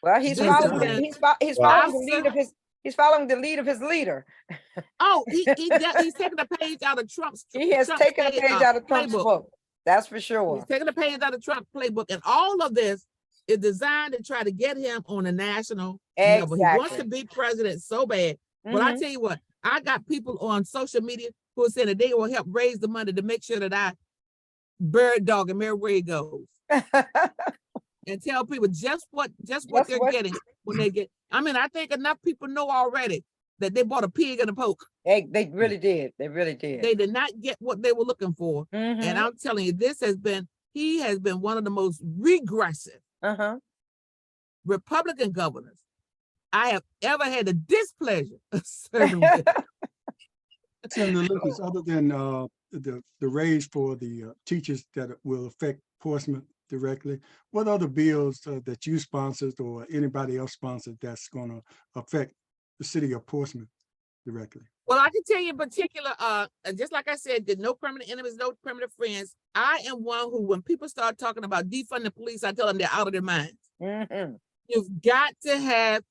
Well, he's This following. has been- He's Wow. following the lead of his. He's following the lead of his leader. Oh, he's taking a page out of Trump's. He has Trump's taken a page out of Trump's playbook. book. That's for He's sure. taking a page out of Trump's playbook, and all of this is designed to try to get him on a national level. He wants to Exactly. be president so bad. But I Mhm. tell you what, I got people on social media who are saying that they will help raise the money to make sure that I bird dog him everywhere he goes, and tell people just what Just they're what- getting when they get. I mean, I think enough people know already that they bought a pig and a poke. They really did. They really did. They did not get what they were looking for. And Mhm. I'm telling you, he has been one of the most regressive Uh-huh. Republican governors I have ever had the displeasure of serving with. Senator Lucas, other than the raise for the teachers that will affect Portsmouth directly, what other bills that you sponsored or anybody else sponsored that's going to affect the city of Portsmouth directly? Well, I can tell you in particular, just like I said, that no permanent enemies, no permanent friends. I am one who, when people start talking about defunding police, I tell them they're out of their minds. Mhm. You've got to have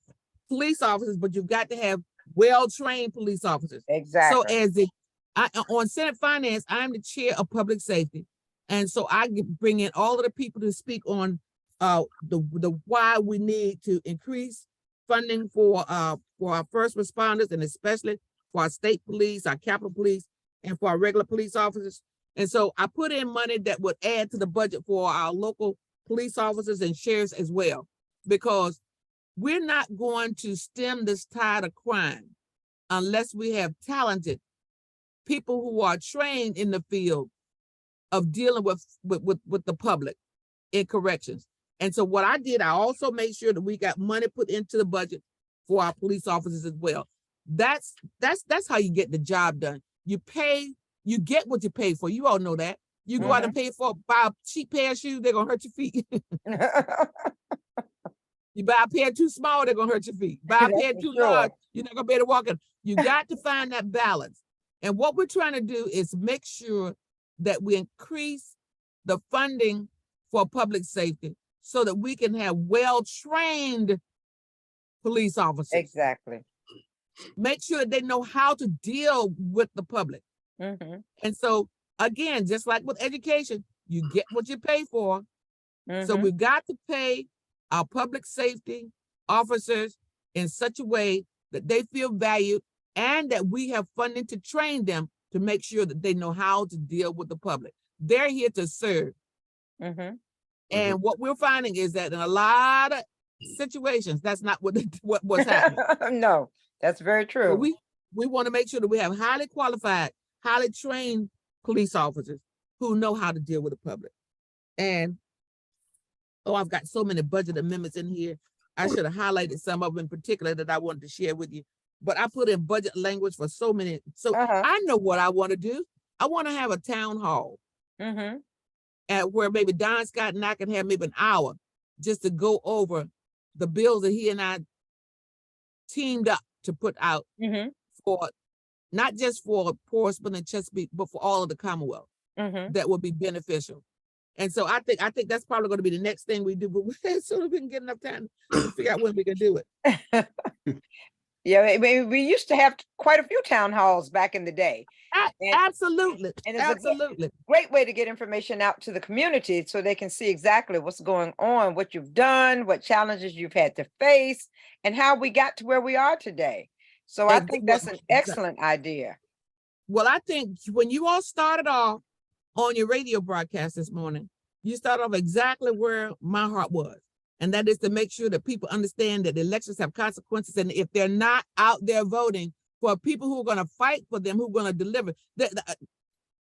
police officers, but you've got to have well-trained police officers. Exactly. So on Senate Finance, I'm the chair of public safety. And so I bring in all of the people to speak on the why we need to increase funding for our first responders, and especially for our state police, our Capitol Police, and for our regular police officers. And so I put in money that would add to the budget for our local police officers and sheriffs as well, because we're not going to stem this tide of crime unless we have talented people who are trained in the field of dealing with the public in corrections. And so what I did, I also made sure that we got money put into the budget for our police officers as well. That's how you get the job done. You get what you pay for. You all know that. You go out and buy a cheap pair of shoes, they're gonna hurt your feet. You buy a pair too small, they're gonna hurt your feet. Buy a That's pair for too sure. large, you're not gonna be able to walk in. You got to find that balance. And what we're trying to do is make sure that we increase the funding for public safety so that we can have well-trained police officers. Exactly. Make sure they know how to deal with the public. Mhm. And so, again, just like with education, you get what you pay for. So Mhm. we've got to pay our public safety officers in such a way that they feel valued and that we have funding to train them to make sure that they know how to deal with the public. They're here to serve. Mhm. And what we're finding is that in a lot of situations, that's not what's happening. No, that's very So true. we want to make sure that we have highly qualified, highly trained police officers who know how to deal with the public. And I've got so many budget amendments in here. I should have highlighted some of them in particular that I wanted to share with you. But I put in budget language for so many. So Uh-huh. I know what I want to do. I want to have a town hall Mm-hmm. at where maybe Don Scott and I can have maybe an hour just to go over the bills that he and I teamed up to put out Mm-hmm. for not just for Portsmouth and Chesapeake, but for all of the Commonwealth. Mm-hmm. That would be beneficial. And so I think that's probably going to be the next thing we do, but as soon as we can get enough time to figure out when we can do it. Yeah, we used to have quite a few town halls back in the day. And- Absolutely. and it's a good- Absolutely. Great way to get information out to the community so they can see exactly what's going on, what you've done, what challenges you've had to face, and how we got to where we are today. So I think that's an excellent idea. Well, I think when you all started off on your radio broadcast this morning, you started off exactly where my heart was. And that is to make sure that people understand that elections have consequences. And if they're not out there voting for people who are going to fight for them, who are going to deliver,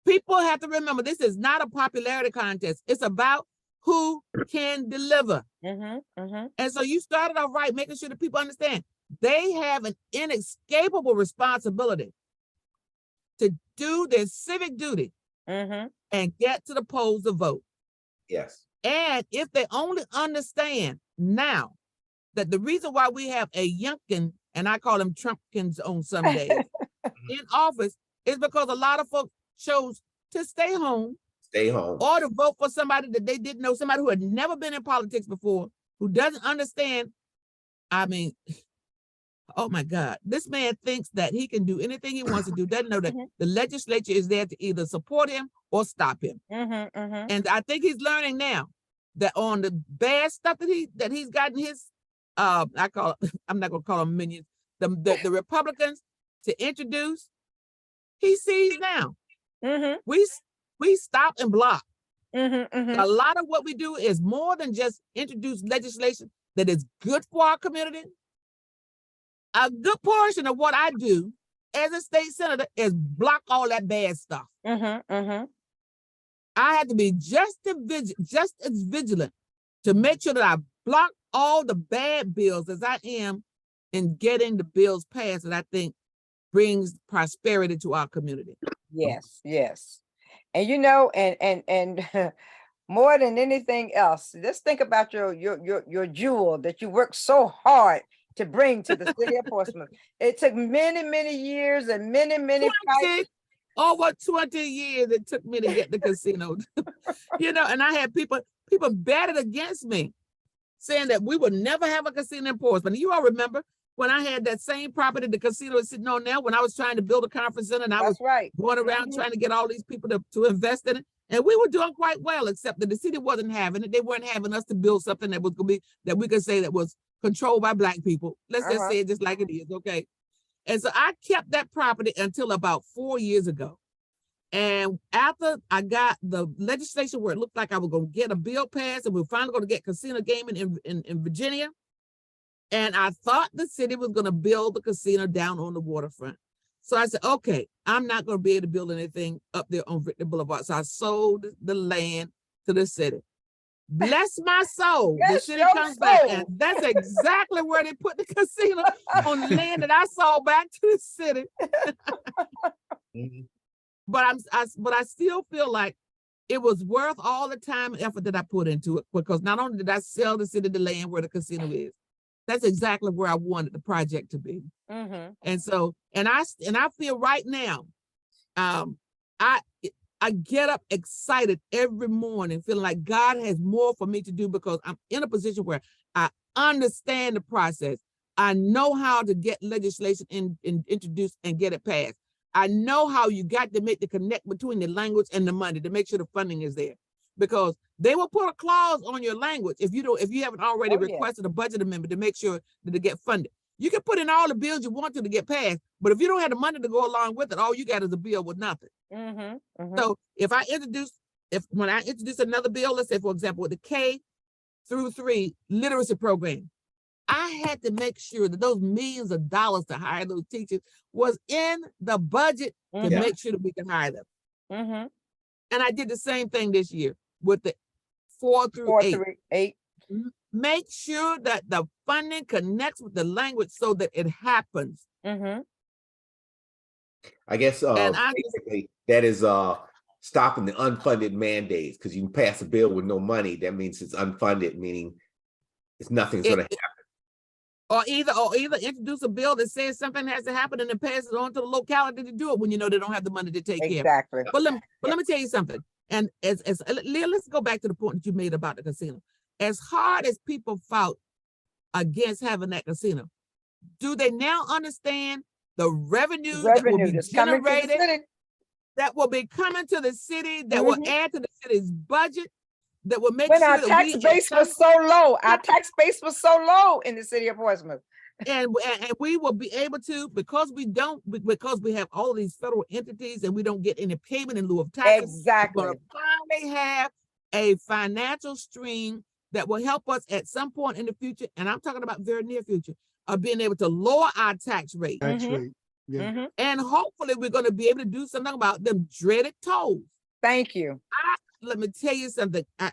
people have to remember this is not a popularity contest. It's about who can deliver. Mm-hmm. Mm-hmm. And so you started off right, making sure that people understand they have an inescapable responsibility to do their civic duty Mm-hmm. and get to the polls to vote. Yes. And if they only understand now that the reason why we have a Youngkin, and I call them Trumpkins on some days, in office is because a lot of folks chose to stay home Stay home. or to vote for somebody that they didn't know, somebody who had never been in politics before, who doesn't understand. I mean, oh my God, this man thinks that he can do anything he wants to do, doesn't know that the legislature is there to either support him or stop him. Mm-hmm. Mm-hmm. And I think he's learning now that on the bad stuff that he's gotten his, I'm not gonna call them minions, the Republicans to introduce, he sees now. Mm-hmm. We stop and block. Mm-hmm. Mm-hmm. A lot of what we do is more than just introduce legislation that is good for our community. A good portion of what I do as a state senator is block all that bad stuff. Mm-hmm. Mm-hmm. I had to be just as vigilant to make sure that I block all the bad bills as I am in getting the bills passed that I think brings prosperity to our community. Yes, yes. And you know, and more than anything else, just think about your jewel that you worked so hard to bring to the city of Portsmouth. It took many, many years and many fights. Over 20 years it took me to get the casino. You know, and I had people batted against me, saying that we would never have a casino in Portsmouth. You all remember when I had that same property the casino is sitting on now, when I was trying to build a conference center and I was going around trying to get all these people to invest in it. And we were doing quite well, except that the city wasn't having it. They weren't having us to build something that was going to be, that we could say that was controlled by Black people. Let's just say it just like it is, okay? And so I kept that property until about 4 years ago. And after I got the legislation where it looked like I was going to get a bill passed and we were finally going to get casino gaming in Virginia. And I thought the city was going to build the casino down on the waterfront. So I said, okay, I'm not going to be able to build anything up there on Victor Boulevard. So I sold the land to the city. Bless my soul. The city comes back, and that's exactly where they put the casino, on the land that I sold back to the city. But I still feel like it was worth all the time and effort that I put into it, because not only did I sell the city the land where the casino is, that's exactly where I wanted the project to be. And so, and I feel right now, I get up excited every morning, feeling like God has more for me to do, because I'm in a position where I understand the process. I know how to get legislation introduced and get it passed. I know how you got to make the connect between the language and the money to make sure the funding is there, because they will put a clause on your language if you haven't already requested a budget amendment to make sure that it get funded. You can put in all the bills you want to get passed, but if you don't have the money to go along with it, all you got is a bill with nothing. So when I introduce another bill, let's say, for example, with the K-3 literacy program, I had to make sure that those millions of dollars to hire those teachers was in the budget to make sure that we can hire them. And I did the same thing this year with the 4 through 8. Make sure that the funding connects with the language so that it happens. I guess basically that is stopping the unfunded mandates, because you can pass a bill with no money. That means it's unfunded, meaning it's nothing's going to happen. Or either introduce a bill that says something has to happen and then pass it on to the locality to do it when you know they don't have the money to take care of it. Exactly. But let me tell you something. And Leah, let's go back to the point that you made about the casino. As hard as people fought against having that casino, do they now understand the revenue that will be Revenue that's coming to the generated, city. that will be coming to the city, that will add to the city's budget, that will make When sure our that tax we base was so low, our tax base was so low in the city of Portsmouth. and we will be able to, because we have all of these federal entities and we don't get any payment in lieu of taxes. Exactly. We're going to finally have a financial stream that will help us at some point in the future, and I'm talking about very near future, of being able to lower our tax rate. Tax rate. Yeah. And hopefully we're going to be able to do something about them dreaded tolls. Thank you. Let me tell you something. I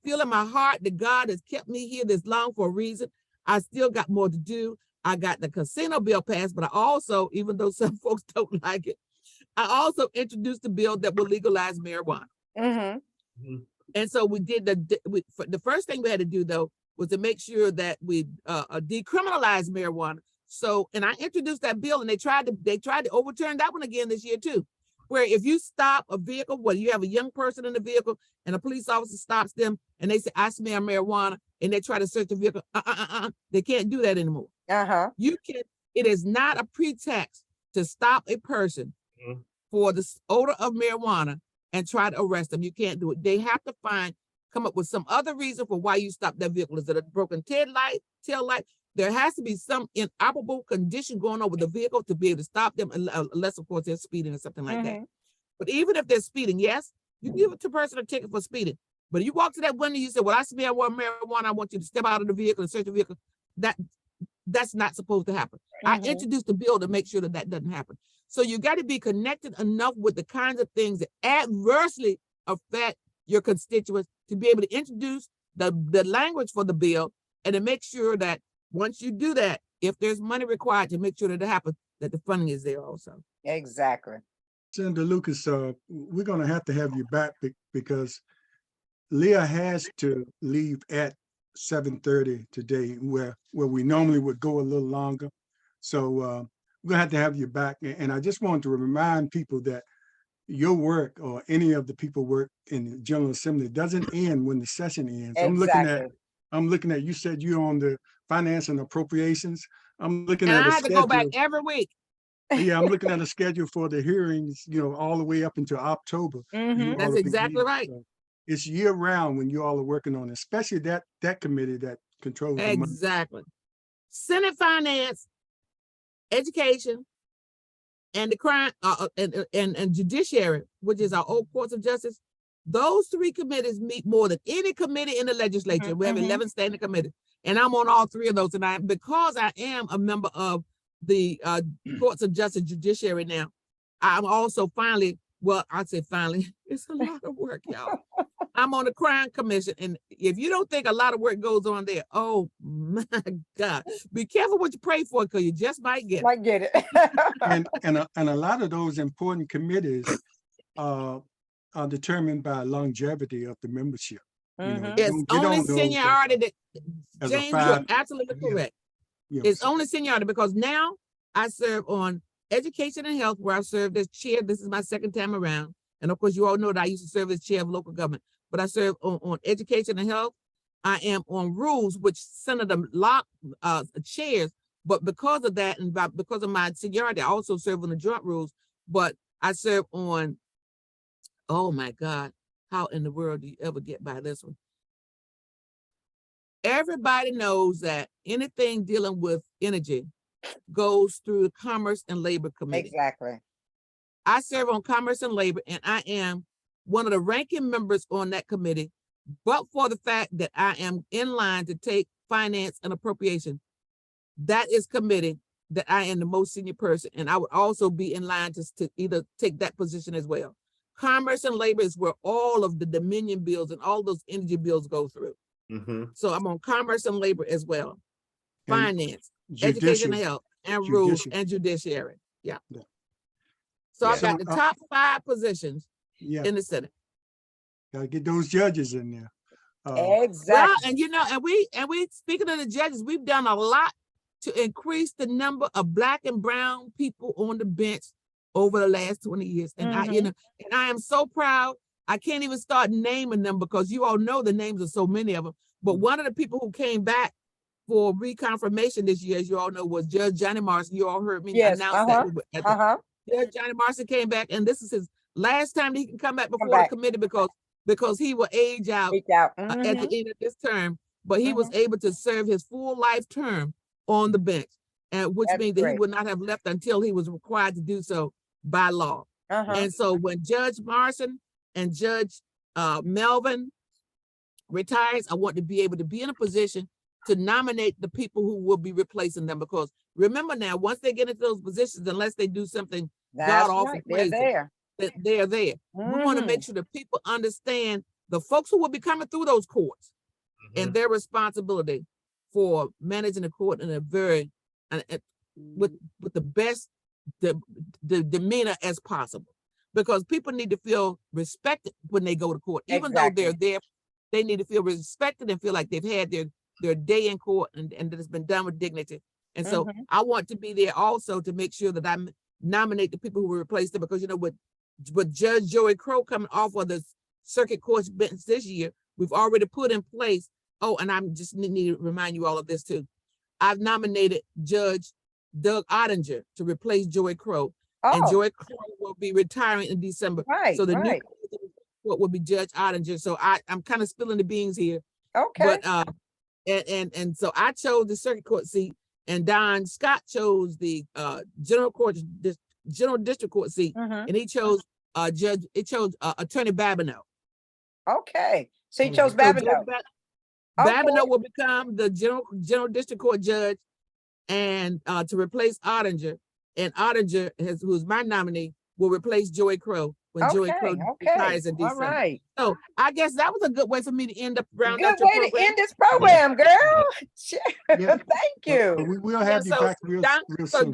feel in my heart that God has kept me here this long for a reason. I still got more to do. I got the casino bill passed, but I also, even though some folks don't like it, I also introduced the bill that will legalize marijuana. And so we did the first thing we had to do, though, was to make sure that we decriminalize marijuana. So, and I introduced that bill, and they tried to overturn that one again this year too, where if you stop a vehicle, whether you have a young person in the vehicle and a police officer stops them and they say, I smell marijuana, and they try to search the vehicle, they can't do that anymore. You can, it is not a pretext to stop a person for the odor of marijuana and try to arrest them. You can't do it. They have to come up with some other reason for why you stopped that vehicle. Is it a broken tail light? There has to be some inoperable condition going on with the vehicle to be able to stop them, unless, of course, they're speeding or something like that. But even if they're speeding, yes, you can give a person a ticket for speeding. But if you walk to that window, you say, well, I smell marijuana, I want you to step out of the vehicle and search the vehicle. That's not supposed to happen. I introduced a bill to make sure that that doesn't happen. So you got to be connected enough with the kinds of things that adversely affect your constituents to be able to introduce the language for the bill and to make sure that once you do that, if there's money required to make sure that it happens, that the funding is there also. Exactly. Senator Lucas, we're going to have you back because Leah has to leave at 7:30 today, where we normally would go a little longer. So we're going to have you back. And I just want to remind people that your work or any of the people work in the General Assembly doesn't end when the session ends. Exactly. I'm looking at, you said you're on the Finance and Appropriations. I'm looking And at I a have to schedule. go back every week. Yeah, I'm looking at a schedule for the hearings, all the way up until October. You all That's will be exactly here. right. So it's year round when you all are working on it, especially that committee that controls the money. Exactly. Senate Finance, Education, and the crime and Judiciary, which is our old courts of justice. Those three committees meet more than any committee in the legislature. We have 11 standing committees, and I'm on all three of those. And because I am a member of the courts of justice judiciary now, I'm also finally, well, I'd say finally, it's a lot of work, y'all. I'm on the crime commission, and if you don't think a lot of work goes on there, oh my God, be careful what you pray for, because you just might get it. Might get it. And a lot of those important committees are determined by longevity of the membership. It's Don't get only on those seniority that, as a James, you're 5. absolutely Yeah. correct. It's only seniority, because now I serve on Education and Health, where I served as chair. This is my second time around. And of course, you all know that I used to serve as chair of local government, but I serve on Education and Health. I am on Rules, which Senator Locke chairs, but because of that and because of my seniority, I also serve on the Joint Rules, but I serve on, oh my God, how in the world do you ever get by this one? Everybody knows that anything dealing with energy goes through the Commerce and Labor Committee. Exactly. I serve on Commerce and Labor, and I am one of the ranking members on that committee, but for the fact that I am in line to take Finance and Appropriation, that is committee that I am the most senior person, and I would also be in line to either take that position as well. Commerce and Labor is where all of the Dominion bills and all those energy bills go through. So I'm on Commerce and Labor as well. Finance, Education and Health, and Rules, and Judiciary. Yeah. So I've got the top 5 positions Yeah, in the Senate. gotta get those judges in there. Well, Exactly. and you know, and we speaking of the judges, we've done a lot to increase the number of Black and brown people on the bench over the last 20 years. And I, you know, and I am so proud. I can't even start naming them because you all know the names of so many of them. But one of the people who came back for reconfirmation this year, as you all know, was Judge Johnny Marson. You all heard me Yes. announce that. Judge Johnny Marson came back, and this is his last time that he can come back before the committee because he will age out at the end of this term. But he was able to serve his full life term on the bench, and which means that he would not have left until he was required to do so by law. And so when Judge Marson and Judge Melvin retires, I want to be able to be in a position to nominate the people who will be replacing them, because remember now, once they get into those positions, unless they do something god awful crazy, they're there. We want to make sure that people understand the folks who will be coming through those courts and their responsibility for managing the court in a very with the best the demeanor as possible, because people need to feel respected when they go to court. Even though they're there, they need to feel respected and feel like they've had their day in court and that it's been done with dignity. And so I want to be there also to make sure that I nominate the people who will replace them, because you know, with Judge Joey Crow coming off of the circuit court bench this year, we've already put in place. Oh, and I just need to remind you all of this too. I've nominated Judge Doug Ottinger to replace Joey Crow, and Joey Crow will be retiring in December. So the new what will be Judge Ottinger. So I'm kind of spilling the beans here. But and so I chose the circuit court seat, and Don Scott chose the general district court seat, and he chose Attorney Babineau. So he chose Babineau. Babineau will become the general district court judge, and to replace Ottinger, and Ottinger, who's my nominee, will replace Joey Crow when Joey Crow retires in December. So I guess that was a good way for me to end up round Good out your way program. to end this program, girl. Thank you. We'll have you back real soon.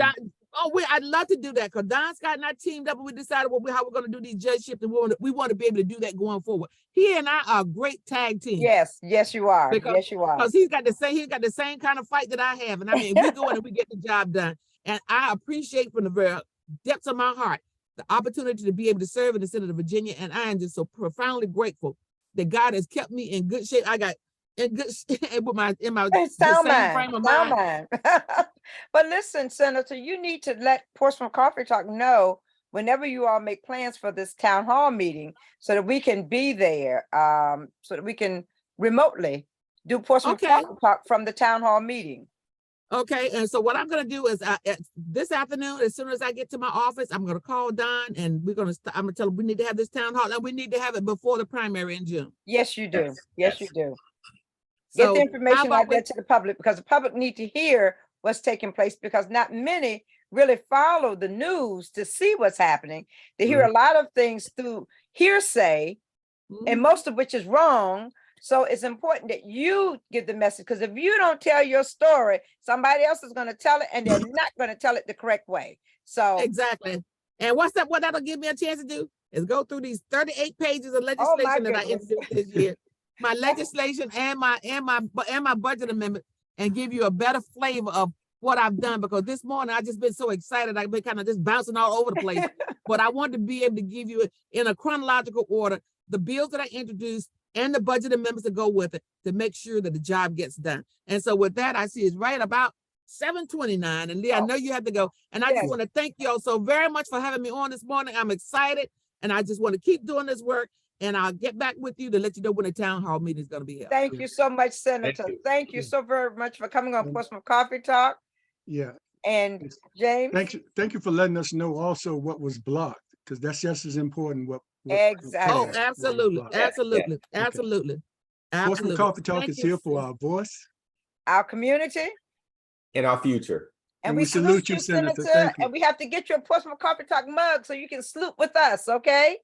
I'd love to do that, because Don Scott and I teamed up and we decided how we're going to do these judgeships, and we want to be able to do that going forward. He and I are a great tag team. Yes, you are. Because he's got the same kind of fight that I have, and I mean, we go in and we get the job done. And I appreciate from the very depths of my heart the opportunity to be able to serve in the Senate of Virginia, and I am just so profoundly grateful that God has kept me in good shape. I got in good with my sound same frame of mind. But listen, Senator, you need to let Portsmouth Coffee Talk know whenever you all make plans for this town hall meeting, so that we can be there, so that we can remotely do Portsmouth Coffee Talk from the town hall meeting. Okay, and so what I'm going to do is this afternoon, as soon as I get to my office, I'm going to call Don, and I'm going to tell him we need to have this town hall, and we need to have it before the primary in June. Yes, you do. Yes, you do. So get the information out there to the public, because the public need to hear what's taking place, because not many really follow the news to see what's happening. They hear a lot of things through hearsay, and most of which is wrong. So it's important that you give the message, because if you don't tell your story, somebody else is going to tell it, and they're not going to tell it the correct way. So exactly. And what that'll give me a chance to do is go through these 38 pages of legislation that I introduced this year, my legislation and my budget amendment, and give you a better flavor of what I've done, because this morning I just been so excited. I've been kind of just bouncing all over the place, but I wanted to be able to give you in a chronological order the bills that I introduced and the budget amendments to go with it, to make sure that the job gets done. And so with that, I see it's right about 7:29. And Lee, I know you have to go. And I just want to thank you all so very much for having me on this morning. I'm excited, and I just want to keep doing this work. And I'll get back with you to let you know when the town hall meeting is going to be held. Thank you so much, Senator. Thank you so very much for coming on Portsmouth Coffee Talk. Yeah. And James. Thank you for letting us know also what was blocked, because that's just as important. Exactly. Oh, absolutely. Absolutely. Absolutely. Portsmouth Coffee Talk is here for our voice, our community, and our future. And we salute you, Senator. Thank you. And we have to get you a Portsmouth Coffee Talk mug so you can salute with us, okay?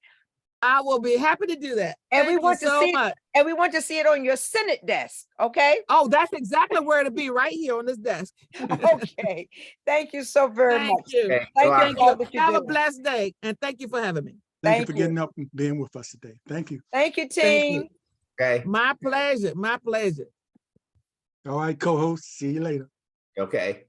I will be happy to do that. And we want to see it, and we want to see it on your Senate desk, okay? Oh, that's exactly where to be, right here on this desk. Okay. Thank you so very much. Thank you. Thank you. Have a blessed day, and thank you for having me. Thank you for Thank you. getting up and being with us today. Thank you. Thank you, Thank team. you. Okay, My pleasure, my pleasure. All right, co-host, see you later. okay.